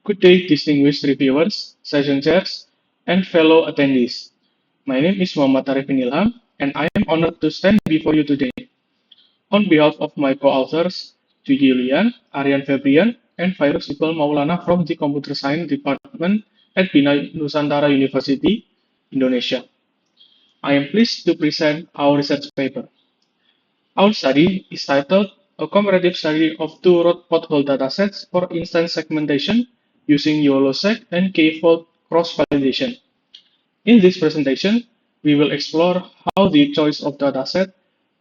Good day, distinguished reviewers, session chairs, and fellow attendees. My name is Muhammad Arifin Ilham, and I am honored to stand before you today. On behalf of my co-authors, Gigi Lian, Aryan Febrian, and Fairuz Iqbal Maulana from the Computer Science Department at Bina Nusantara University, Indonesia, I am pleased to present our research paper. Our study is titled A Comparative Study of Two Road Pothole Datasets for Instance Segmentation using YOLOSEG and K-fold cross-validation. In this presentation, we will explore how the choice of dataset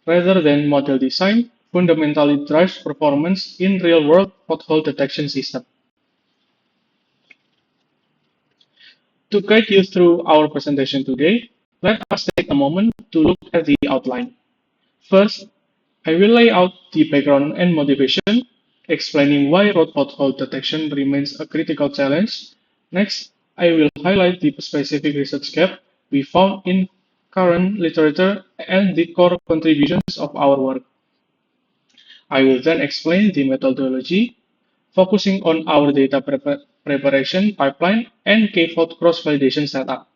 rather than model design fundamentally drives performance in real-world pothole detection system. To guide you through our presentation today, let us take a moment to look at the outline. First, I will lay out the background and motivation, explaining why road pothole detection remains a critical challenge. Next, I will highlight the specific research gap we found in current literature and the core contributions of our work. I will then explain the methodology, focusing on our data preparation pipeline and K-fold cross-validation setup.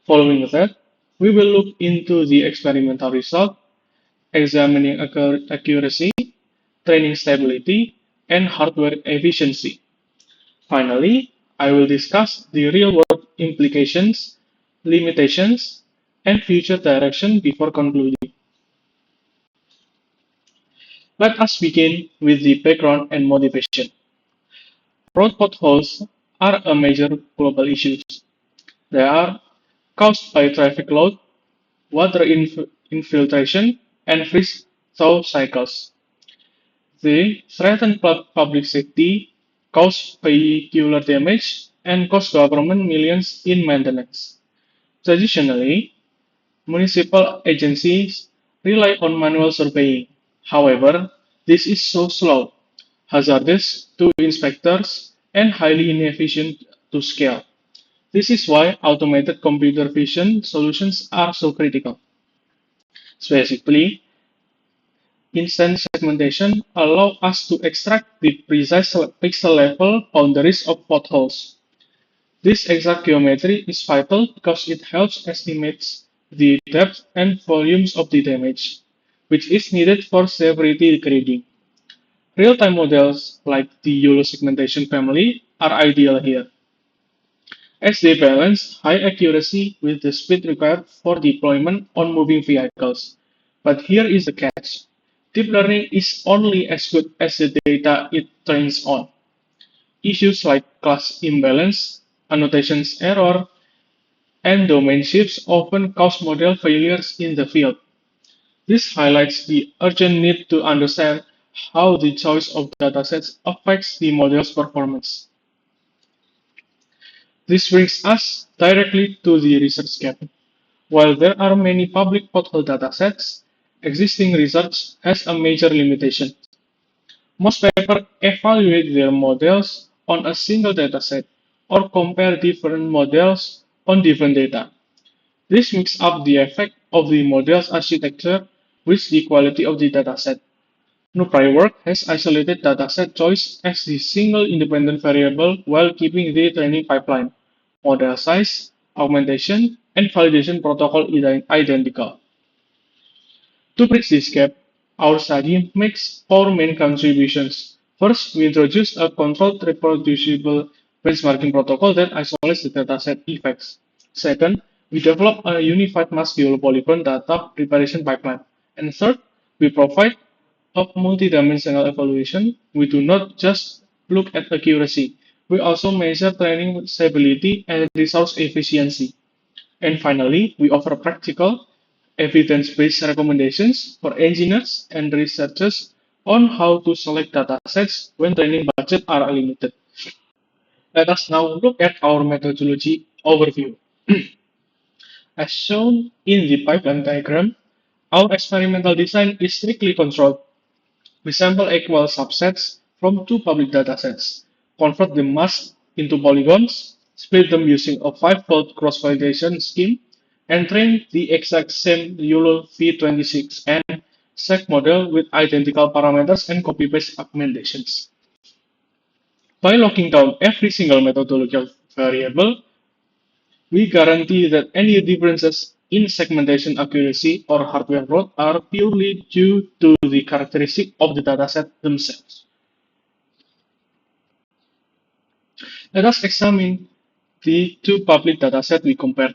Following that, we will look into the experimental result, examining accuracy, training stability, and hardware efficiency. Finally, I will discuss the real-world implications, limitations, and future direction before concluding. Let us begin with the background and motivation. Road potholes are a major global issue. They are caused by traffic load, water infiltration, and freeze-thaw cycles. They threaten public safety, cause vehicular damage, and cost government millions in maintenance. Traditionally, municipal agencies rely on manual surveying. However, this is so slow, hazardous to inspectors, and highly inefficient to scale. This is why automated computer vision solutions are so critical. Specifically, instance segmentation allows us to extract the precise pixel level boundaries of potholes. This exact geometry is vital because it helps estimate the depth and volumes of the damage, which is needed for severity grading. Real-time models like the YOLO segmentation family are ideal here, as they balance high accuracy with the speed required for deployment on moving vehicles. But here is the catch. Deep learning is only as good as the data it trains on. Issues like class imbalance, annotations error, and domain shifts often cause model failures in the field. This highlights the urgent need to understand how the choice of datasets affects the model's performance. This brings us directly to the research gap. While there are many public pothole datasets, existing research has a major limitation. Most papers evaluate their models on a single dataset or compare different models on different data. This mixes up the effect of the model's architecture with the quality of the dataset. No prior work has isolated dataset choice as the single independent variable while keeping the training pipeline, model size, augmentation, and validation protocol identical. To bridge this gap, our study makes four main contributions. First, we introduce a controlled reproducible benchmarking protocol that isolates the dataset effects. Second, we develop a unified mass polygon data preparation pipeline. And third, we provide a multidimensional evaluation. We do not just look at accuracy, we also measure training stability and resource efficiency. And finally, we offer practical, evidence-based recommendations for engineers and researchers on how to select datasets when training budgets are limited. Let us now look at our methodology overview. As shown in the pipeline diagram, our experimental design is strictly controlled. We sample equal subsets from two public datasets, convert the mass into polygons, split them using a 5-fold cross-validation scheme, and train the exact same YOLO V26 and SEG model with identical parameters and copy-paste augmentations. By locking down every single methodological variable, we guarantee that any differences in segmentation accuracy or hardware load are purely due to the characteristic of the dataset themselves. Let us examine the two public datasets we compared.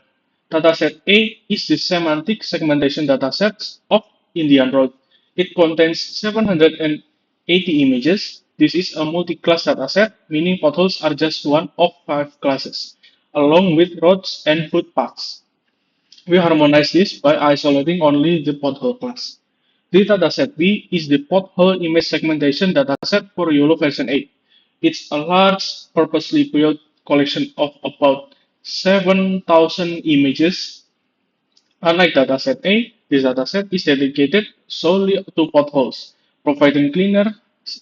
Dataset A is the semantic segmentation dataset of Indian Road. It contains 780 images. This is a multi-class dataset, meaning potholes are just one of 5 classes, along with roads and footpaths. We harmonize this by isolating only the pothole class. The dataset B is the pothole image segmentation dataset for YOLO version 8. It's a large, purposely built collection of about 7,000 images. Unlike dataset A, this dataset is dedicated solely to potholes, providing cleaner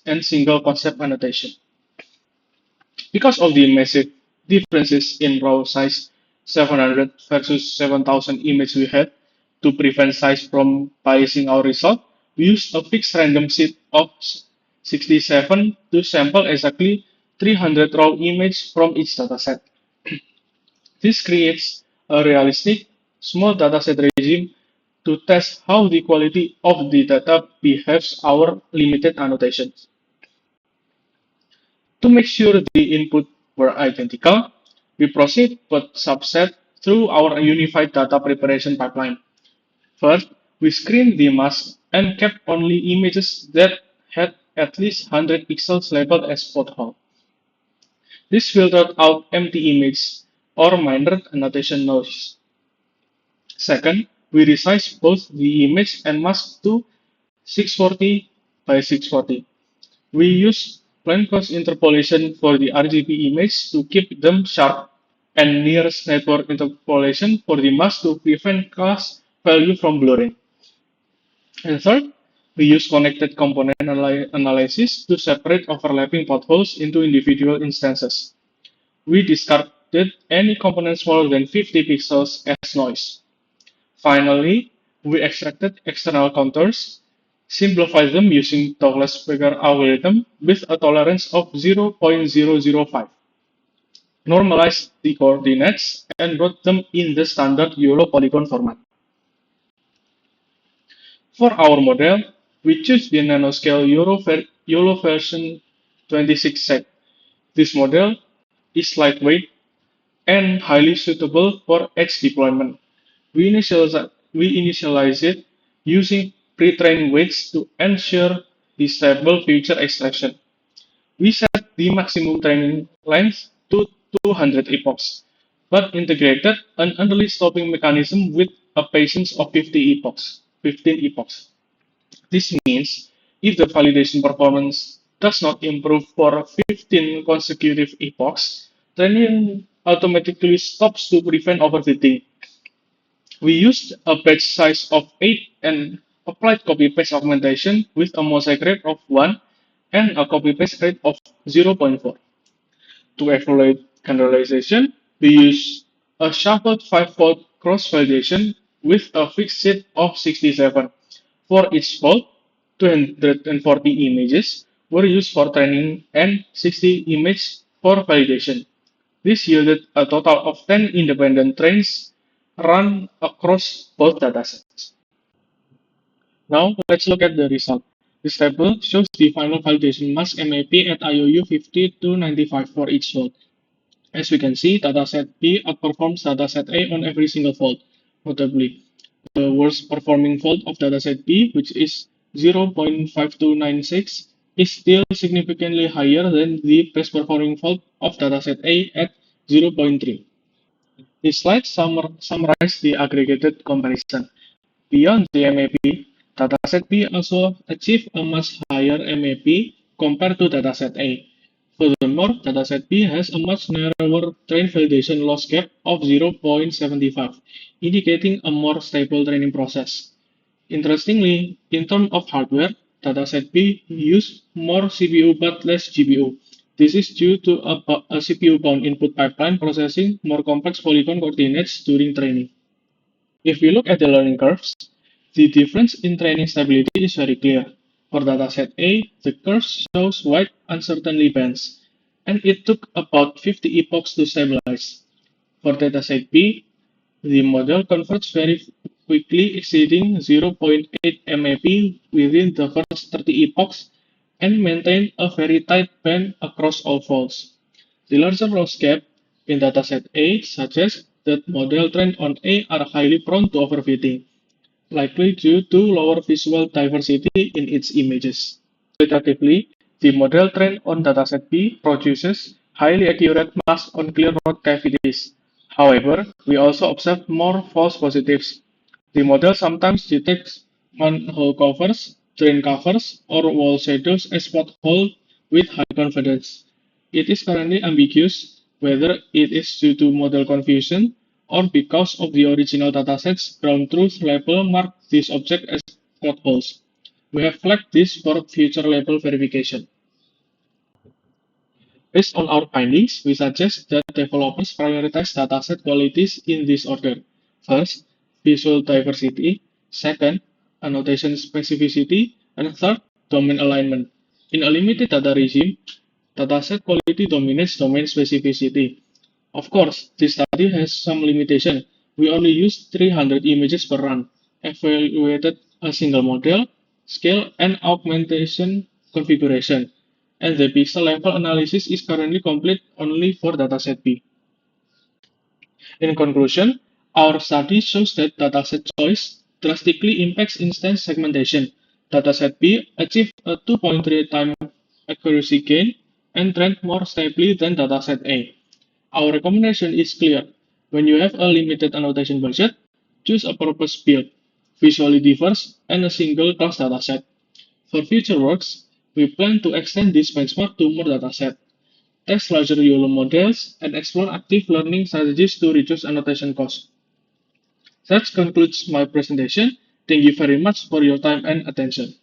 and single concept annotation. Because of the massive differences in raw size 700 versus 7,000 image we had, to prevent size from biasing our result, we used a fixed random set of 67 to sample exactly 300 raw images from each dataset. This creates a realistic, small dataset regime to test how the quality of the data behaves our limited annotations. To make sure the input were identical, we proceed with subset through our unified data preparation pipeline. First, we screened the mask and kept only images that had at least 100 pixels labeled as pothole. This filtered out empty images or minor annotation noise. Second, we resized both the image and mask to 640 by 640. We use plain cross interpolation for the RGB image to keep them sharp and nearest network interpolation for the mask to prevent class value from blurring. And third, we use connected component analysis to separate overlapping potholes into individual instances. We discarded any component smaller than 50 pixels as noise. Finally, we extracted external contours, simplified them using Douglas-Baker algorithm with a tolerance of 0.005, normalized the coordinates, and wrote them in the standard YOLO polygon format. For our model, we choose the nanoscale YOLO version 26 set. This model is lightweight and highly suitable for edge deployment. We initialize it using pre-trained weights to ensure the stable feature extraction. We set the maximum training length to 200 epochs, but integrated an early stopping mechanism with a patience of 15 epochs. This means if the validation performance does not improve for 15 consecutive epochs, training automatically stops to prevent overfitting. We used a batch size of 8 and applied copy-paste augmentation with a mosaic rate of 1 and a copy-paste rate of 0.4. To evaluate generalization, we use a shuffled 5-fold cross-validation with a fixed set of 67. For each fold, 240 images were used for training and 60 images for validation. This yielded a total of 10 independent trains run across both datasets. Now, let's look at the result. This table shows the final validation mask MAP at IOU 50 to 95 for each fold. As we can see, dataset B outperforms dataset A on every single fold. Notably, the worst performing fold of dataset B, which is 0.5296, is still significantly higher than the best performing fold of dataset A at 0.3. This slide summarizes the aggregated comparison. Beyond the MAP, dataset B also achieved a much higher MAP compared to dataset A. Furthermore, dataset B has a much narrower train validation loss gap of 0.75, indicating a more stable training process. Interestingly, in terms of hardware, dataset B used more CPU but less GPU. This is due to a CPU-bound input pipeline processing more complex polygon coordinates during training. If we look at the learning curves, the difference in training stability is very clear. For dataset A, the curve shows wide uncertainty bands, and it took about 50 epochs to stabilize. For dataset B, the model converged very quickly, exceeding 0.8 MAP within the first 30 epochs and maintained a very tight band across all folds. The larger loss gap in dataset A suggests that model trained on A are highly prone to overfitting, likely due to lower visual diversity in its images. Qualitatively, the model trained on dataset B produces highly accurate masks on clear road cavities. However, we also observe more false positives. The model sometimes detects manhole covers, drain covers, or wall shadows as pothole with high confidence. It is currently ambiguous whether it is due to model confusion or because of the original datasets ground truth label mark these objects as potholes. We have flagged this for future label verification. Based on our findings, we suggest that developers prioritize dataset qualities in this order. First, visual diversity. Second, annotation specificity. And third, domain alignment. In a limited data regime, dataset quality dominates domain specificity. Of course, this study has some limitation. We only used 300 images per run, evaluated a single model, scale, and augmentation configuration, and the pixel level analysis is currently complete only for dataset B. In conclusion, our study shows that dataset choice drastically impacts instance segmentation. Dataset B achieved a 2.3 time accuracy gain and trained more stably than dataset A. Our recommendation is clear. When you have a limited annotation budget, choose a purpose build, visually diverse, and a single class dataset. For future works, we plan to extend this benchmark to more datasets, test larger YOLO models, and explore active learning strategies to reduce annotation costs. That concludes my presentation. Thank you very much for your time and attention.